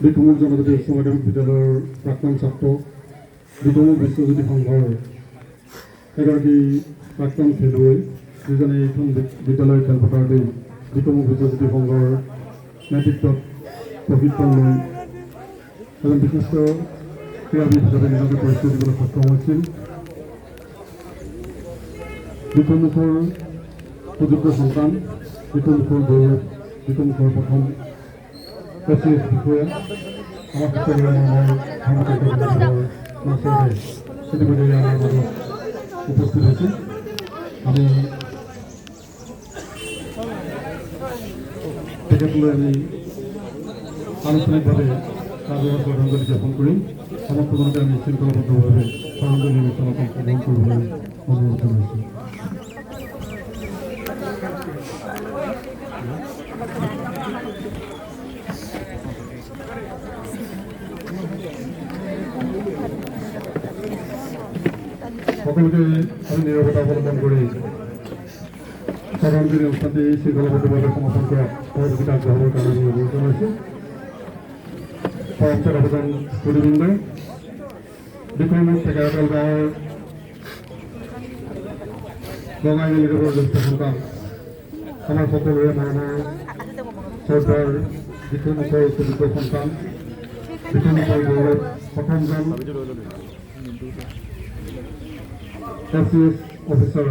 বিক্ৰমুখ জনজাতি উচ্চ মাধ্যমিক বিদ্যালয়ৰ প্ৰাক্তন ছাত্ৰ বিক্ৰমুখ বিশ্বজ্যোতি সংঘৰ এগৰাকী প্ৰাক্তন খেলুৱৈ যিজনে এইখন বিদ্যালয় খেলপথাৰতেই বিক্ৰমুখ বিশ্বজ্যোতি সংঘৰ নেতৃত্বত প্ৰশিক্ষণ লৈ এজন বিশিষ্ট ক্ৰীড়াবিদ হিচাপে নিজকে পৰিচয় দিবলৈ সক্ষম হৈছিল। বিক্ৰমুখৰ সুযোগ্য সন্তান, বিক্ৰমুখৰ গৌৰৱ, বিক্ৰমুখৰ প্ৰথম SCS বিষয়া আমাৰ সকলোৰে ইতিমধ্যে আমাৰ মাজত উপস্থিত হৈছে। আমি তেখেতলৈ আমি আনুষ্ঠানিকভাৱে ৰাজহুৱা শ্ৰদ্ধাঞ্জলি জ্ঞাপন কৰিম। সমগ্ৰজনকে আমি শৃংখলাবদ্ধভাৱে শ্ৰদ্ধাঞ্জলি অনুষ্ঠানত অংশগ্ৰহণ কৰিবলৈ অনুৰোধ জনাইছোঁ। সকলোকে আমি নীৰৱতা অৱলম্বন কৰি শ্ৰদ্ধাঞ্জলি অনুষ্ঠানটি শৃংখলাবদ্ধভাৱে সমাপন কৰাত সহযোগিতা আগবঢ়াবৰ কাৰণে আমি অনুৰোধ জনাইছোঁ। পৰমচৰ আবেদন সুধীবৃন্দ, বিক্ৰমুখ ঠেকেৰাতল গাঁৱৰ বঙাই মেলিদেৱৰ জ্যেষ্ঠ সন্তান আমাৰ সকলোৰে মৰমৰ শ্ৰদ্ধাৰ বিক্ৰমুখৰ সুযোগ্য সন্তান, বিক্ৰমুখৰ গৌৰৱ, প্ৰথমজন SCS অফিচাৰ